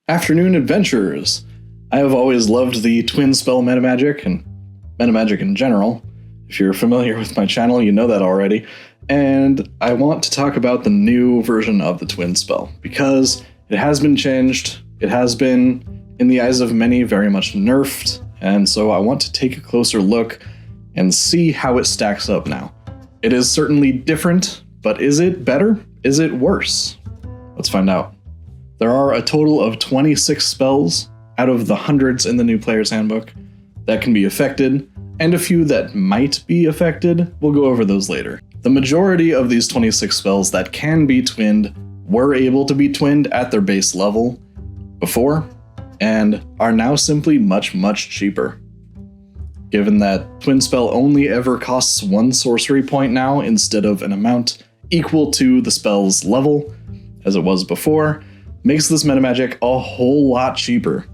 Afternoon Adventures! I have always loved the twin spell metamagic, and metamagic in general. If you're familiar with my channel, you know that already. And I want to talk about the new version of the twin spell, because it has been changed, it has been, in the eyes of many, very much nerfed, and so I want to take a closer look and see how it stacks up now. It is certainly different, but is it better? Is it worse? Let's find out. There are a total of 26 spells out of the hundreds in the new player's handbook that can be affected, and a few that might be affected. We'll go over those later. The majority of these 26 spells that can be twinned were able to be twinned at their base level before, and are now simply much cheaper. Given that twin spell only ever costs 1 sorcery point now instead of an amount equal to the spell's level, as it was before, makes this metamagic a whole lot cheaper.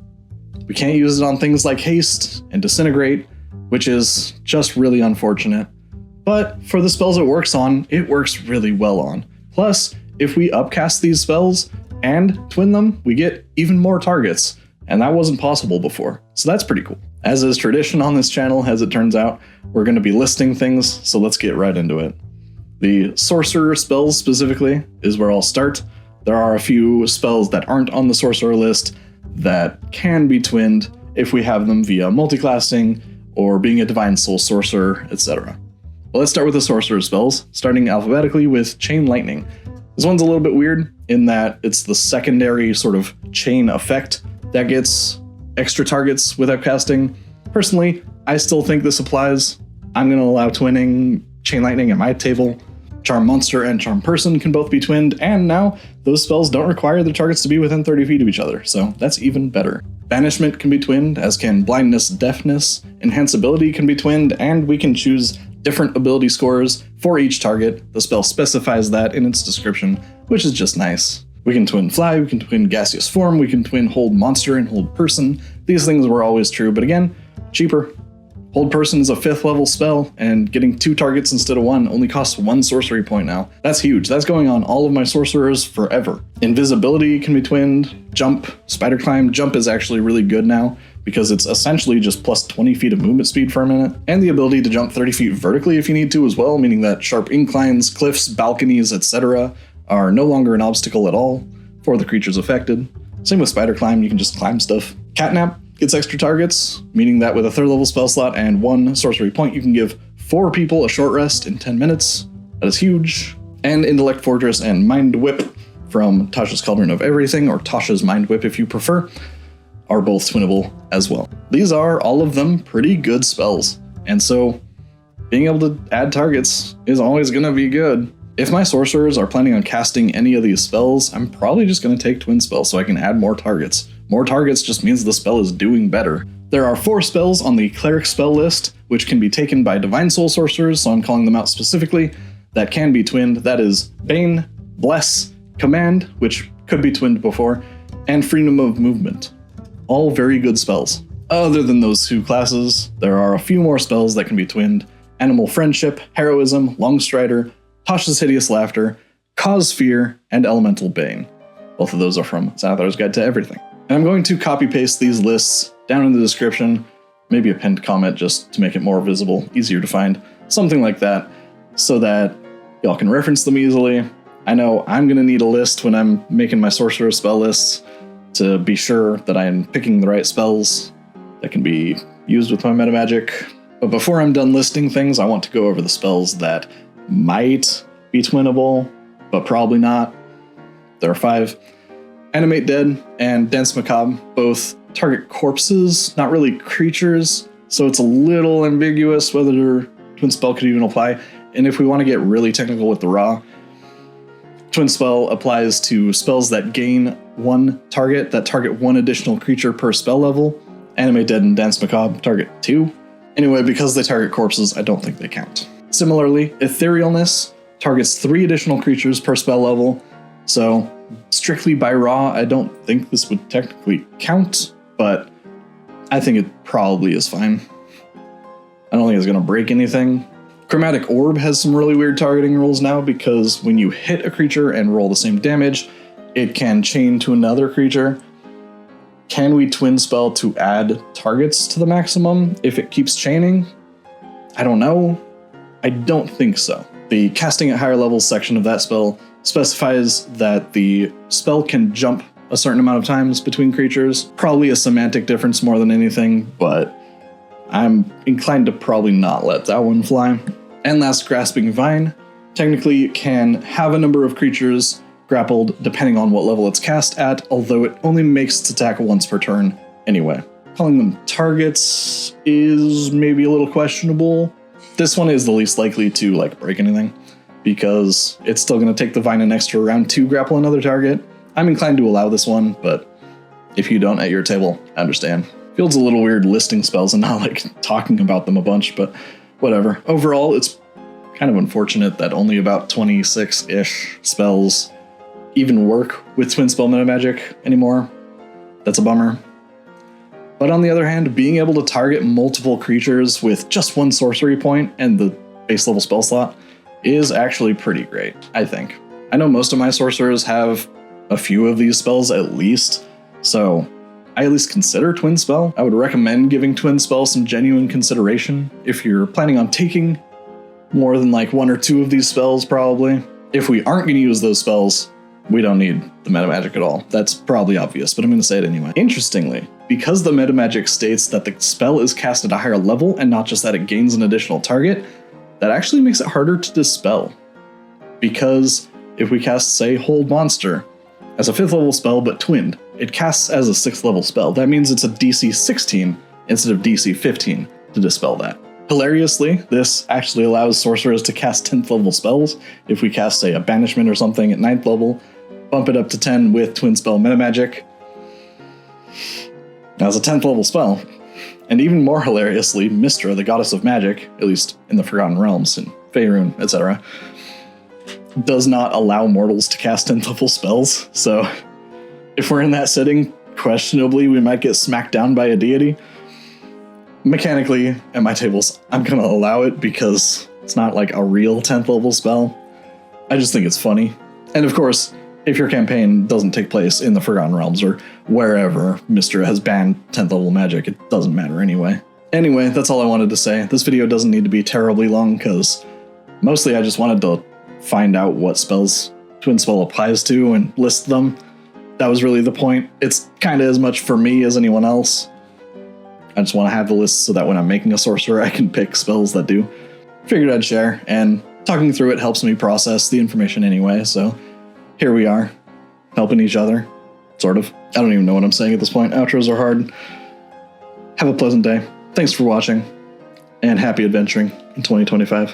We can't use it on things like Haste and Disintegrate, which is just really unfortunate. But for the spells it works on, it works really well on. Plus, if we upcast these spells and twin them, we get even more targets, and that wasn't possible before, so that's pretty cool. As is tradition on this channel, as it turns out, we're going to be listing things, so let's get right into it. The Sorcerer spells specifically is where I'll start. There are a few spells that aren't on the Sorcerer list that can be twinned if we have them via multiclassing or being a Divine Soul Sorcerer, etc. Well, let's start with the Sorcerer spells, starting alphabetically with Chain Lightning. This one's a little bit weird in that it's the secondary sort of chain effect that gets extra targets without casting. Personally, I still think this applies. I'm going to allow twinning Chain Lightning at my table. Charm Monster and Charm Person can both be twinned, and now those spells don't require their targets to be within 30 feet of each other, so that's even better. Banishment can be twinned, as can Blindness, Deafness. Enhanceability can be twinned, and we can choose different ability scores for each target. The spell specifies that in its description, which is just nice. We can twin Fly, we can twin Gaseous Form, we can twin Hold Monster and Hold Person. These things were always true, but again, cheaper. Hold Person is a 5th level spell, and getting 2 targets instead of 1 only costs 1 sorcery point now. That's huge. That's going on all of my sorcerers forever. Invisibility can be twinned. Jump, Spider Climb. Jump is actually really good now, because it's essentially just plus 20 feet of movement speed for a minute, and the ability to jump 30 feet vertically if you need to as well, meaning that sharp inclines, cliffs, balconies, etc. are no longer an obstacle at all for the creatures affected. Same with Spider Climb, you can just climb stuff. Catnap gets extra targets, meaning that with a 3rd level spell slot and 1 sorcery point, you can give 4 people a short rest in 10 minutes. That is huge. And Intellect Fortress and Mind Whip from Tasha's Cauldron of Everything, or Tasha's Mind Whip if you prefer, are both twinnable as well. These are, all of them, pretty good spells, and so being able to add targets is always going to be good. If my sorcerers are planning on casting any of these spells, I'm probably just going to take twin spells so I can add more targets. More targets just means the spell is doing better. There are 4 spells on the Cleric spell list, which can be taken by Divine Soul Sorcerers, so I'm calling them out specifically, that can be twinned. That is Bane, Bless, Command, which could be twinned before, and Freedom of Movement. All very good spells. Other than those 2 classes, there are a few more spells that can be twinned. Animal Friendship, Heroism, Longstrider, Tasha's Hideous Laughter, Cause Fear, and Elemental Bane. Both of those are from Zathar's Guide to Everything. And I'm going to copy-paste these lists down in the description, maybe a pinned comment just to make it more visible, easier to find, something like that, so that y'all can reference them easily. I know I'm going to need a list when I'm making my Sorcerer spell lists to be sure that I am picking the right spells that can be used with my metamagic. But before I'm done listing things, I want to go over the spells that might be twinnable, but probably not. There are 5. Animate Dead and Dance Macabre both target corpses, not really creatures, so it's a little ambiguous whether their twin spell could even apply. And if we want to get really technical with the raw, twin spell applies to spells that gain 1 target, that target 1 additional creature per spell level. Animate Dead and Dance Macabre target 2. Anyway, because they target corpses, I don't think they count. Similarly, Etherealness targets 3 additional creatures per spell level, so strictly by raw, I don't think this would technically count, but I think it probably is fine. I don't think it's going to break anything. Chromatic Orb has some really weird targeting rules now, because when you hit a creature and roll the same damage, it can chain to another creature. Can we twin spell to add targets to the maximum if it keeps chaining? I don't know. I don't think so. The casting at higher levels section of that spell specifies that the spell can jump a certain amount of times between creatures. Probably a semantic difference more than anything, but I'm inclined to probably not let that one fly. And last, Grasping Vine. Technically, it can have a number of creatures grappled depending on what level it's cast at, although it only makes its attack once per turn anyway. Calling them targets is maybe a little questionable. This one is the least likely to break anything, because it's still going to take the Vine an extra round to grapple another target. I'm inclined to allow this one, but if you don't at your table, I understand. Feels a little weird listing spells and not talking about them a bunch, but whatever. Overall, it's kind of unfortunate that only about 26-ish spells even work with twin spell meta magic anymore. That's a bummer. But on the other hand, being able to target multiple creatures with just one sorcery point and the base level spell slot is actually pretty great, I think. I know most of my sorcerers have a few of these spells at least, so I at least consider twin spell. I would recommend giving twin spell some genuine consideration if you're planning on taking more than one or two of these spells, probably. If we aren't going to use those spells, we don't need the meta magic at all. That's probably obvious, but I'm going to say it anyway. Interestingly, because the meta magic states that the spell is cast at a higher level and not just that it gains an additional target, that actually makes it harder to dispel. Because if we cast, say, Hold Monster as a 5th level spell but twinned, it casts as a 6th level spell. That means it's a DC 16 instead of DC 15 to dispel that. Hilariously, this actually allows sorcerers to cast 10th level spells. If we cast, say, a Banishment or something at 9th level, bump it up to 10 with twin spell meta magic. That's a 10th level spell. And even more hilariously, Mystra, the goddess of magic, at least in the Forgotten Realms and Faerun, etc., does not allow mortals to cast 10th level spells. So if we're in that setting, questionably we might get smacked down by a deity. Mechanically, at my tables, I'm going to allow it because it's not a real 10th level spell. I just think it's funny. And of course, if your campaign doesn't take place in the Forgotten Realms or wherever Mystra has banned 10th level magic, it doesn't matter anyway. Anyway, that's all I wanted to say. This video doesn't need to be terribly long because mostly I just wanted to find out what spells Twin Spell applies to and list them. That was really the point. It's kind of as much for me as anyone else. I just want to have the list so that when I'm making a sorcerer, I can pick spells that do. Figured I'd share, and talking through it helps me process the information anyway, so here we are, helping each other, sort of. I don't even know what I'm saying at this point. Outros are hard. Have a pleasant day. Thanks for watching, and happy adventuring in 2025.